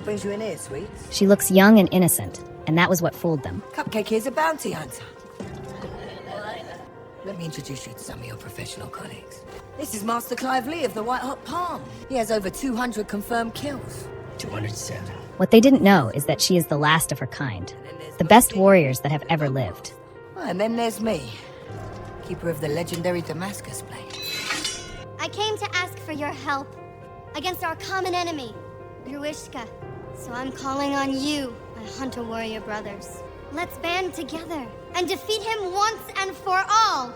What brings you in here, sweets? She looks young and innocent, and that was what fooled them. Cupcake here's a bounty hunter. Let me introduce you to some of your professional colleagues. This is Master Clive Lee of the White Hot Palm. He has over 200 confirmed kills. 207. What they didn't know is that she is the last of her kind, the best warriors that have ever lived. And then there's me, keeper of the legendary Damascus Blade. I came to ask for your help against our common enemy, Gruishka. So I'm calling on you, my hunter warrior brothers. Let's band together and defeat him once and for all.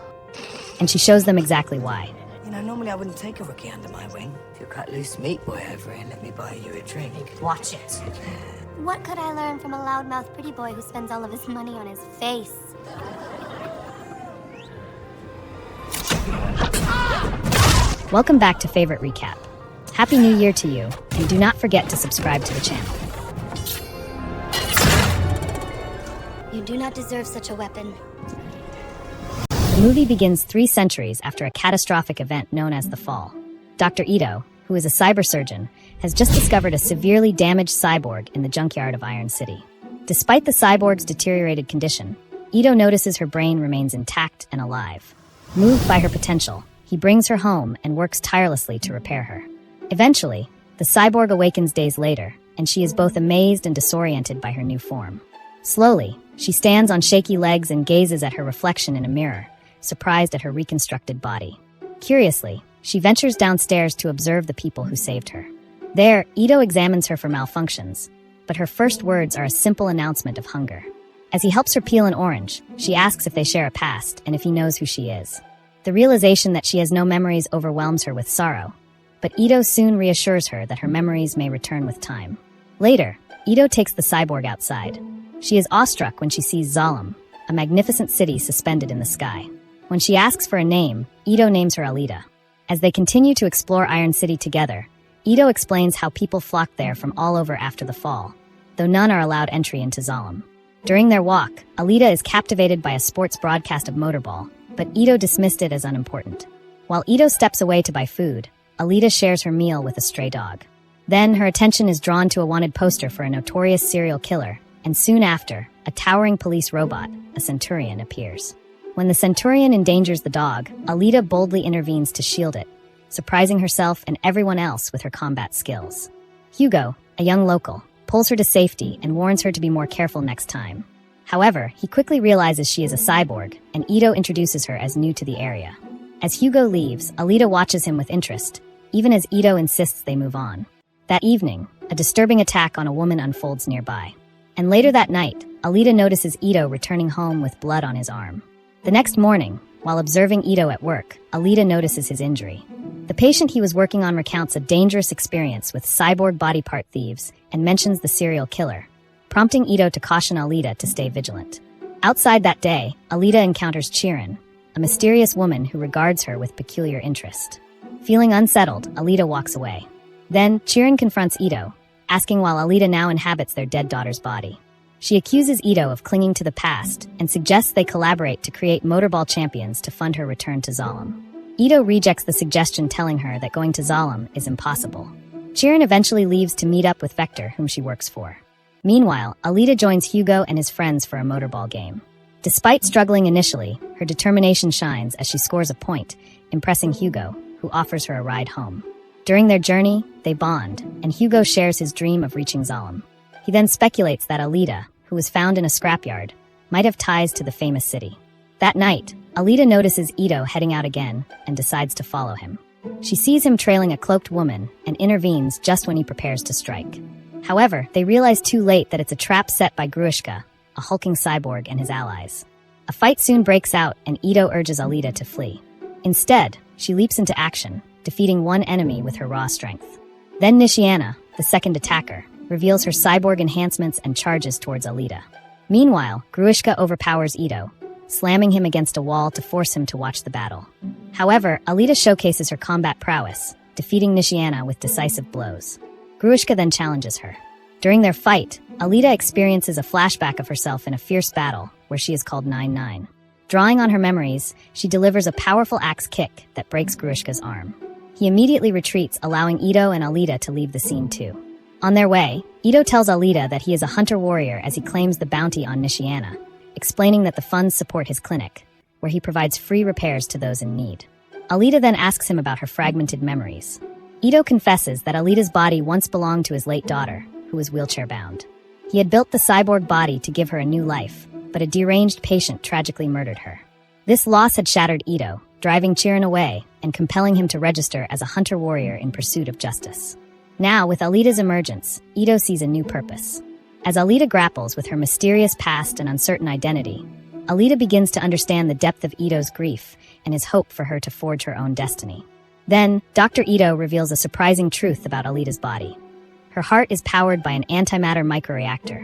And she shows them exactly why. You know, normally I wouldn't take a rookie under my wing. If you cut loose meat boy over here, let me buy you a drink. Watch it. What could I learn from a loudmouth pretty boy who spends all of his money on his face? Welcome back to Favorite Recap. Happy New Year to you, and do not forget to subscribe to the channel. You do not deserve such a weapon. The movie begins 3 centuries after a catastrophic event known as the Fall. Dr. Ito, who is a cybersurgeon, has just discovered a severely damaged cyborg in the junkyard of Iron City. Despite the cyborg's deteriorated condition, Ito notices her brain remains intact and alive. Moved by her potential, he brings her home and works tirelessly to repair her. Eventually, the cyborg awakens days later, and she is both amazed and disoriented by her new form. Slowly, she stands on shaky legs and gazes at her reflection in a mirror, surprised at her reconstructed body. Curiously, she ventures downstairs to observe the people who saved her. There, Ito examines her for malfunctions, but her first words are a simple announcement of hunger. As he helps her peel an orange, she asks if they share a past and if he knows who she is. The realization that she has no memories overwhelms her with sorrow, but Ito soon reassures her that her memories may return with time. Later, Ito takes the cyborg outside. She is awestruck when she sees Zalem, a magnificent city suspended in the sky. When she asks for a name, Ito names her Alita. As they continue to explore Iron City together, Ito explains how people flocked there from all over after the fall, though none are allowed entry into Zalem. During their walk, Alita is captivated by a sports broadcast of Motorball, but Ito dismissed it as unimportant. While Ito steps away to buy food, Alita shares her meal with a stray dog. Then her attention is drawn to a wanted poster for a notorious serial killer, and soon after, a towering police robot, a Centurion, appears. When the Centurion endangers the dog, Alita boldly intervenes to shield it, surprising herself and everyone else with her combat skills. Hugo, a young local, pulls her to safety and warns her to be more careful next time. However, he quickly realizes she is a cyborg, and Ito introduces her as new to the area. As Hugo leaves, Alita watches him with interest, even as Ito insists they move on. That evening, a disturbing attack on a woman unfolds nearby. And later that night, Alita notices Ito returning home with blood on his arm. The next morning, while observing Ito at work, Alita notices his injury. The patient he was working on recounts a dangerous experience with cyborg body part thieves and mentions the serial killer, prompting Ito to caution Alita to stay vigilant. Outside that day, Alita encounters Chirin, a mysterious woman who regards her with peculiar interest. Feeling unsettled, Alita walks away. Then, Chirin confronts Ito, asking why Alita now inhabits their dead daughter's body. She accuses Ito of clinging to the past and suggests they collaborate to create Motorball champions to fund her return to Zalem. Ito rejects the suggestion, telling her that going to Zalem is impossible. Chirin eventually leaves to meet up with Vector, whom she works for. Meanwhile, Alita joins Hugo and his friends for a Motorball game. Despite struggling initially, her determination shines as she scores a point, impressing Hugo, who offers her a ride home. During their journey, they bond, and Hugo shares his dream of reaching Zalem. He then speculates that Alita, who was found in a scrapyard, might have ties to the famous city. That night, Alita notices Ito heading out again and decides to follow him. She sees him trailing a cloaked woman and intervenes just when he prepares to strike. However, they realize too late that it's a trap set by Gruishka, a hulking cyborg, and his allies. A fight soon breaks out, and Ito urges Alita to flee. Instead, she leaps into action, defeating one enemy with her raw strength. Then Nishiana, the second attacker, reveals her cyborg enhancements and charges towards Alita. Meanwhile, Gruishka overpowers Ito, slamming him against a wall to force him to watch the battle. However, Alita showcases her combat prowess, defeating Nishiana with decisive blows. Gruishka then challenges her. During their fight, Alita experiences a flashback of herself in a fierce battle where she is called 9-9. Drawing on her memories, she delivers a powerful axe kick that breaks Gruishka's arm. He immediately retreats, allowing Ito and Alita to leave the scene too. On their way, Ito tells Alita that he is a hunter-warrior as he claims the bounty on Nishiana, explaining that the funds support his clinic, where he provides free repairs to those in need. Alita then asks him about her fragmented memories. Ito confesses that Alita's body once belonged to his late daughter, who was wheelchair-bound. He had built the cyborg body to give her a new life, but a deranged patient tragically murdered her. This loss had shattered Ito, driving Chirin away and compelling him to register as a hunter-warrior in pursuit of justice. Now, with Alita's emergence, Ito sees a new purpose. As Alita grapples with her mysterious past and uncertain identity, Alita begins to understand the depth of Ito's grief and his hope for her to forge her own destiny. Then, Dr. Ito reveals a surprising truth about Alita's body. Her heart is powered by an antimatter microreactor,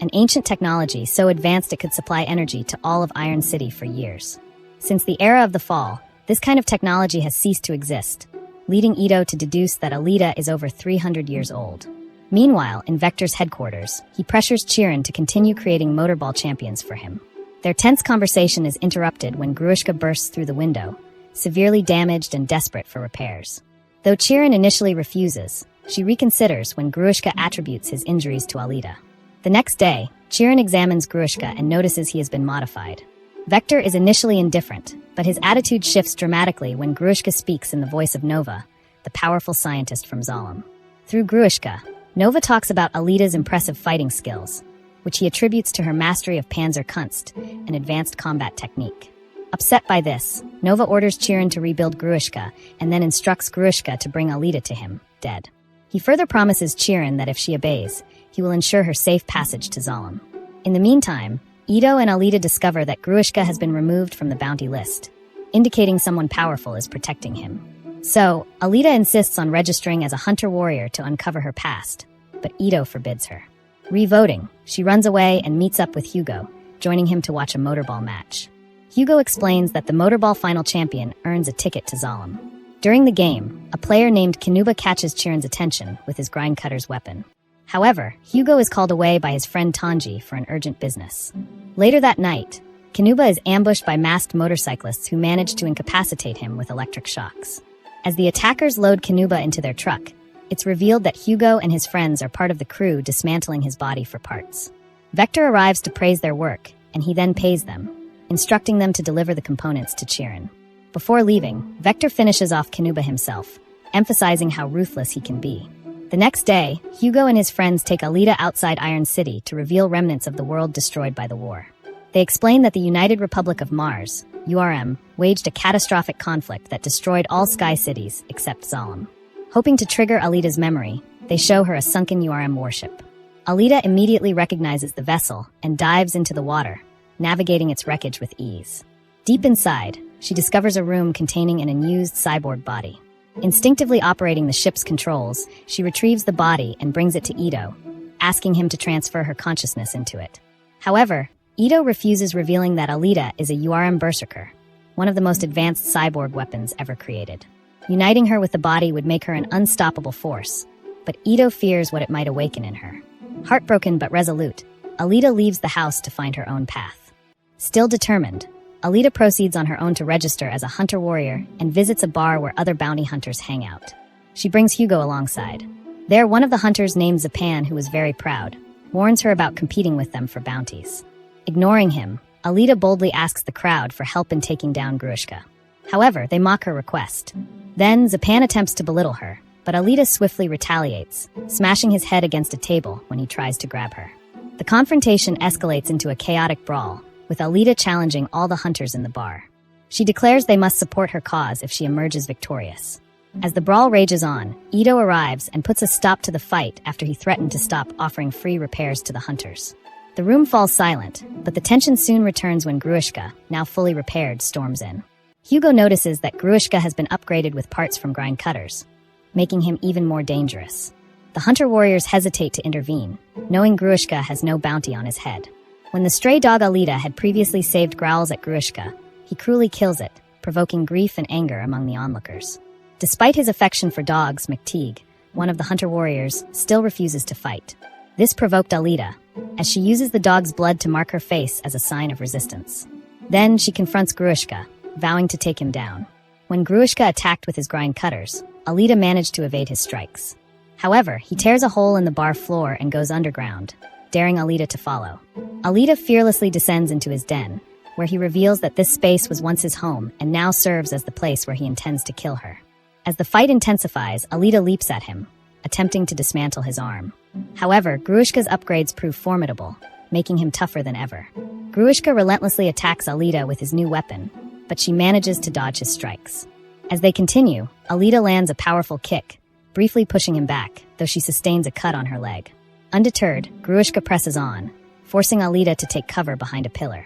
an ancient technology so advanced it could supply energy to all of Iron City for years. Since the era of the Fall, this kind of technology has ceased to exist, leading Ito to deduce that Alita is over 300 years old. Meanwhile, in Vector's headquarters, he pressures Chirin to continue creating motorball champions for him. Their tense conversation is interrupted when Grushka bursts through the window, severely damaged and desperate for repairs. Though Chirin initially refuses, she reconsiders when Grushka attributes his injuries to Alita. The next day, Chirin examines Grushka and notices he has been modified. Vector is initially indifferent, but his attitude shifts dramatically when Grushka speaks in the voice of Nova, the powerful scientist from Zalem. Through Grushka, Nova talks about Alita's impressive fighting skills, which he attributes to her mastery of Panzerkunst, an advanced combat technique. Upset by this, Nova orders Chirin to rebuild Grushka and then instructs Grushka to bring Alita to him, dead. He further promises Chirin that if she obeys, he will ensure her safe passage to Zalem. In the meantime, Ito and Alita discover that Grushka has been removed from the bounty list, indicating someone powerful is protecting him. So, Alita insists on registering as a hunter-warrior to uncover her past, but Ito forbids her. Re-voting, she runs away and meets up with Hugo, joining him to watch a motorball match. Hugo explains that the motorball final champion earns a ticket to Zalem. During the game, a player named Kanuba catches Chirin's attention with his grindcutter's weapon. However, Hugo is called away by his friend Tanji for an urgent business. Later that night, Kanuba is ambushed by masked motorcyclists who manage to incapacitate him with electric shocks. As the attackers load Kanuba into their truck, it's revealed that Hugo and his friends are part of the crew dismantling his body for parts. Vector arrives to praise their work, and he then pays them, instructing them to deliver the components to Chirin. Before leaving, Vector finishes off Kanuba himself, emphasizing how ruthless he can be. The next day, Hugo and his friends take Alita outside Iron City to reveal remnants of the world destroyed by the war. They explain that the United Republic of Mars, URM, waged a catastrophic conflict that destroyed all sky cities except Zalem. Hoping to trigger Alita's memory, they show her a sunken URM warship. Alita immediately recognizes the vessel and dives into the water, navigating its wreckage with ease. Deep inside, she discovers a room containing an unused cyborg body. Instinctively operating the ship's controls, she retrieves the body and brings it to Ito, asking him to transfer her consciousness into it. However, Ito refuses, revealing that Alita is a URM berserker, one of the most advanced cyborg weapons ever created. Uniting her with the body would make her an unstoppable force, but Ito fears what it might awaken in her. Heartbroken but resolute, Alita leaves the house to find her own path. Still determined, Alita proceeds on her own to register as a hunter-warrior and visits a bar where other bounty hunters hang out. She brings Hugo alongside. There, one of the hunters named Zapan, who is very proud, warns her about competing with them for bounties. Ignoring him, Alita boldly asks the crowd for help in taking down Grushka. However, they mock her request. Then, Zapan attempts to belittle her, but Alita swiftly retaliates, smashing his head against a table when he tries to grab her. The confrontation escalates into a chaotic brawl, with Alita challenging all the hunters in the bar. She declares they must support her cause if she emerges victorious. As the brawl rages on, Ito arrives and puts a stop to the fight after he threatened to stop offering free repairs to the hunters. The room falls silent, but the tension soon returns when Grushka, now fully repaired, storms in. Hugo notices that Grushka has been upgraded with parts from grind cutters, making him even more dangerous. The hunter-warriors hesitate to intervene, knowing Grushka has no bounty on his head. When the stray dog Alita had previously saved growls at Grushka, he cruelly kills it, provoking grief and anger among the onlookers. Despite his affection for dogs, McTeague, one of the hunter-warriors, still refuses to fight. This provoked Alita, as she uses the dog's blood to mark her face as a sign of resistance. Then she confronts Grushka, vowing to take him down. When Grushka attacked with his grind cutters, Alita managed to evade his strikes. However, he tears a hole in the bar floor and goes underground, daring Alita to follow. Alita fearlessly descends into his den, where he reveals that this space was once his home and now serves as the place where he intends to kill her. As the fight intensifies, Alita leaps at him, attempting to dismantle his arm. However, Gruishka's upgrades prove formidable, making him tougher than ever. Gruishka relentlessly attacks Alita with his new weapon, but she manages to dodge his strikes. As they continue, Alita lands a powerful kick, briefly pushing him back, though she sustains a cut on her leg. Undeterred, Gruishka presses on, forcing Alita to take cover behind a pillar.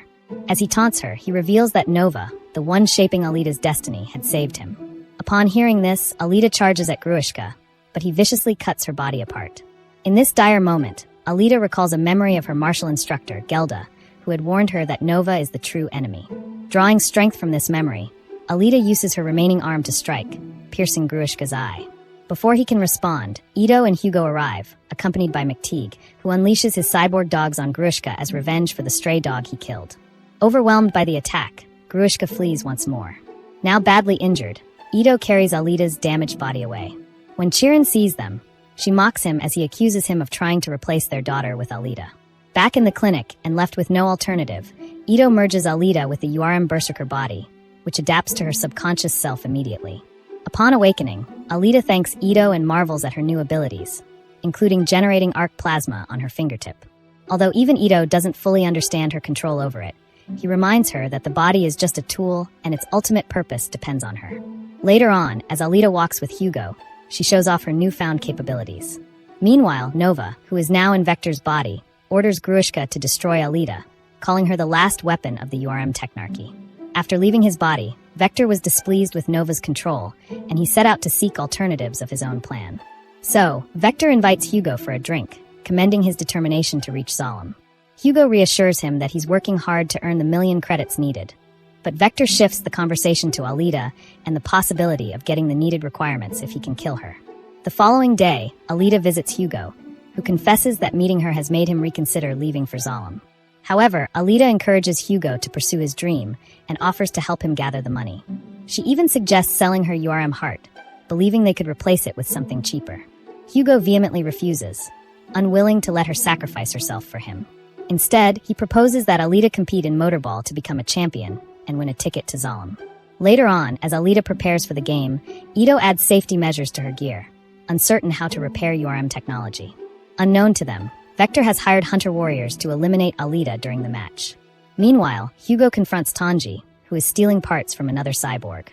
As he taunts her, he reveals that Nova, the one shaping Alita's destiny, had saved him. Upon hearing this, Alita charges at Gruishka, but he viciously cuts her body apart. In this dire moment, Alita recalls a memory of her martial instructor, Gelda, who had warned her that Nova is the true enemy. Drawing strength from this memory, Alita uses her remaining arm to strike, piercing Gruishka's eye. Before he can respond, Ito and Hugo arrive, accompanied by McTeague, who unleashes his cyborg dogs on Gruishka as revenge for the stray dog he killed. Overwhelmed by the attack, Gruishka flees once more. Now badly injured, Ito carries Alita's damaged body away. When Chirin sees them, she mocks him as he accuses him of trying to replace their daughter with Alita. Back in the clinic and left with no alternative, Ito merges Alita with the URM Berserker body, which adapts to her subconscious self immediately. Upon awakening, Alita thanks Ito and marvels at her new abilities, including generating arc plasma on her fingertip. Although even Ito doesn't fully understand her control over it, he reminds her that the body is just a tool and its ultimate purpose depends on her. Later on, as Alita walks with Hugo, she shows off her newfound capabilities. Meanwhile, Nova, who is now in Vector's body, orders Gruishka to destroy Alita, calling her the last weapon of the URM Technarchy. After leaving his body, Vector was displeased with Nova's control, and he set out to seek alternatives of his own plan. So, Vector invites Hugo for a drink, commending his determination to reach Zalem. Hugo reassures him that he's working hard to earn the 1,000,000 credits needed. But Vector shifts the conversation to Alita and the possibility of getting the needed requirements if he can kill her. The following day, Alita visits Hugo, who confesses that meeting her has made him reconsider leaving for Zalem. However, Alita encourages Hugo to pursue his dream and offers to help him gather the money. She even suggests selling her URM heart, believing they could replace it with something cheaper. Hugo vehemently refuses, unwilling to let her sacrifice herself for him. Instead, he proposes that Alita compete in Motorball to become a champion and win a ticket to Zalem. Later on, as Alita prepares for the game, Ito adds safety measures to her gear, uncertain how to repair URM technology. Unknown to them, Vector has hired hunter warriors to eliminate Alita during the match. Meanwhile, Hugo confronts Tanji, who is stealing parts from another cyborg.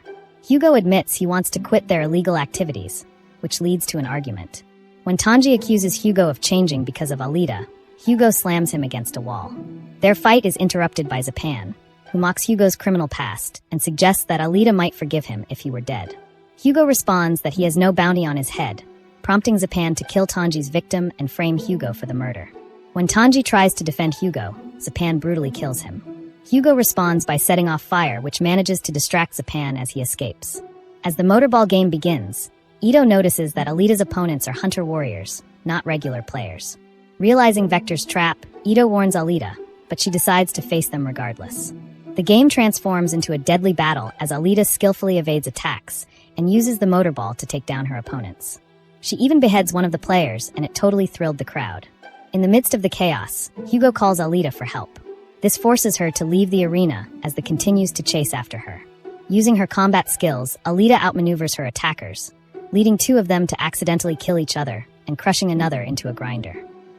Hugo admits he wants to quit their illegal activities, which leads to an argument. When Tanji accuses Hugo of changing because of Alita, Hugo slams him against a wall. Their fight is interrupted by Zapan, who mocks Hugo's criminal past and suggests that Alita might forgive him if he were dead. Hugo responds that he has no bounty on his head, prompting Zapan to kill Tanji's victim and frame Hugo for the murder. When Tanji tries to defend Hugo, Zapan brutally kills him. Hugo responds by setting off fire, which manages to distract Zapan as he escapes. As the Motorball game begins, Ito notices that Alita's opponents are hunter warriors, not regular players. Realizing Vector's trap, Ito warns Alita, but she decides to face them regardless. The game transforms into a deadly battle as Alita skillfully evades attacks and uses the Motorball to take down her opponents. She even beheads one of the players, and it totally thrilled the crowd. In the midst of the chaos, Hugo calls Alita for help. This forces her to leave the arena as the continues to chase after her. Using her combat skills, Alita outmaneuvers her attackers, leading two of them to accidentally kill each other and crushing another into a grinder.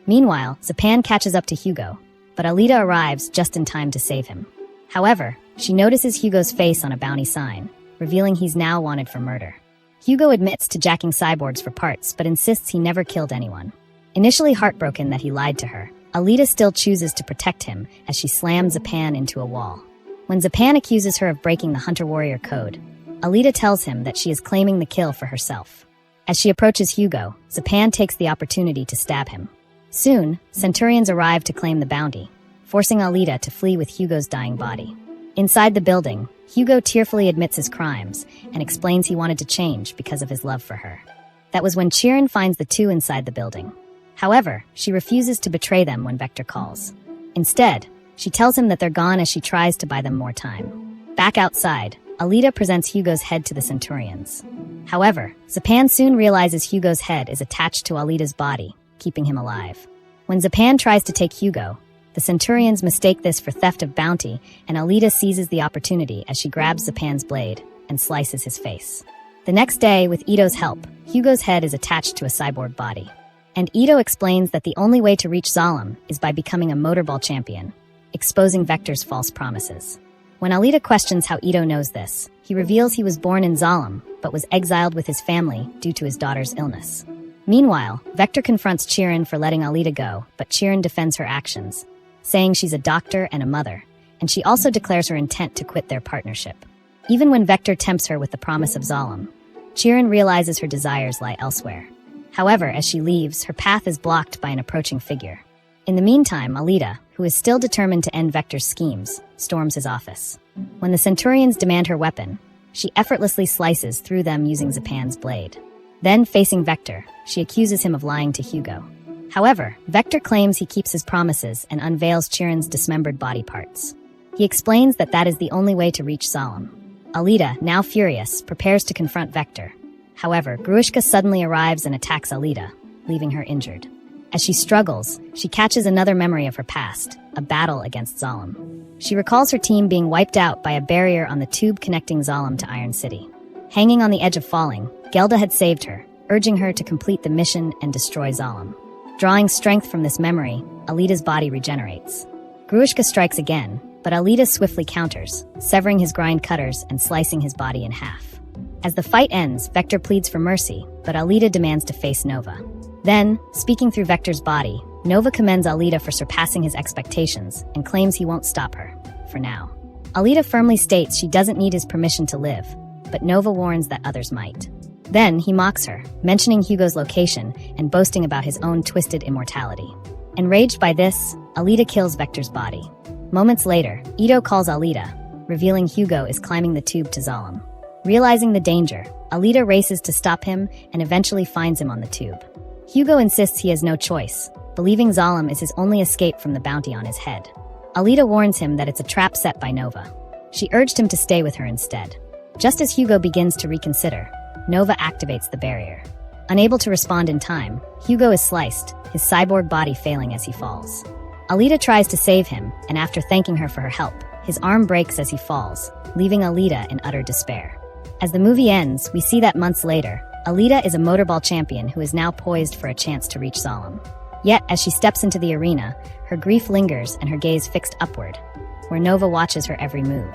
Meanwhile, Zapan catches up to Hugo, but Alita arrives just in time to save him. However, she notices Hugo's face on a bounty sign, revealing he's now wanted for murder. Hugo admits to jacking cyborgs for parts, but insists he never killed anyone. Initially heartbroken that he lied to her, Alita still chooses to protect him as she slams Zapan into a wall. When Zapan accuses her of breaking the Hunter Warrior Code, Alita tells him that she is claiming the kill for herself. As she approaches Hugo, Zapan takes the opportunity to stab him. Soon, Centurions arrive to claim the bounty, forcing Alita to flee with Hugo's dying body. Inside the building, Hugo tearfully admits his crimes and explains he wanted to change because of his love for her. That was when Chirin finds the two inside the building. However, she refuses to betray them when Vector calls. Instead, she tells him that they're gone as she tries to buy them more time. Back outside, Alita presents Hugo's head to the Centurions. However, Zapan soon realizes Hugo's head is attached to Alita's body, keeping him alive. When Zapan tries to take Hugo, the Centurions mistake this for theft of bounty, and Alita seizes the opportunity as she grabs Zapan's blade and slices his face. The next day, with Ito's help, Hugo's head is attached to a cyborg body. And Ito explains that the only way to reach Zalem is by becoming a motorball champion, exposing Vector's false promises. When Alita questions how Ito knows this, he reveals he was born in Zalem, but was exiled with his family due to his daughter's illness. Meanwhile, Vector confronts Chirin for letting Alita go, but Chirin defends her actions, saying she's a doctor and a mother, and she also declares her intent to quit their partnership. Even when Vector tempts her with the promise of Zalem, Chirin realizes her desires lie elsewhere. However, as she leaves, her path is blocked by an approaching figure. In the meantime, Alita, who is still determined to end Vector's schemes, storms his office. When the Centurions demand her weapon, she effortlessly slices through them using Zapan's blade. Then, facing Vector, she accuses him of lying to Hugo. However, Vector claims he keeps his promises and unveils Chirin's dismembered body parts. He explains that that is the only way to reach Zalem. Alita, now furious, prepares to confront Vector. However, Gruishka suddenly arrives and attacks Alita, leaving her injured. As she struggles, she catches another memory of her past, a battle against Zalem. She recalls her team being wiped out by a barrier on the tube connecting Zalem to Iron City. Hanging on the edge of falling, Gelda had saved her, urging her to complete the mission and destroy Zalem. Drawing strength from this memory, Alita's body regenerates. Gruishka strikes again, but Alita swiftly counters, severing his grind cutters and slicing his body in half. As the fight ends, Vector pleads for mercy, but Alita demands to face Nova. Then, speaking through Vector's body, Nova commends Alita for surpassing his expectations and claims he won't stop her, for now. Alita firmly states she doesn't need his permission to live, but Nova warns that others might. Then, he mocks her, mentioning Hugo's location and boasting about his own twisted immortality. Enraged by this, Alita kills Vector's body. Moments later, Ito calls Alita, revealing Hugo is climbing the tube to Zalem. Realizing the danger, Alita races to stop him and eventually finds him on the tube. Hugo insists he has no choice, believing Zalem is his only escape from the bounty on his head. Alita warns him that it's a trap set by Nova. She urged him to stay with her instead. Just as Hugo begins to reconsider, Nova activates the barrier. Unable to respond in time, Hugo is sliced, his cyborg body failing as he falls. Alita tries to save him, and after thanking her for her help, his arm breaks as he falls, leaving Alita in utter despair. As the movie ends, we see that months later, Alita is a motorball champion who is now poised for a chance to reach Zalem. Yet, as she steps into the arena, her grief lingers and her gaze fixed upward, where Nova watches her every move.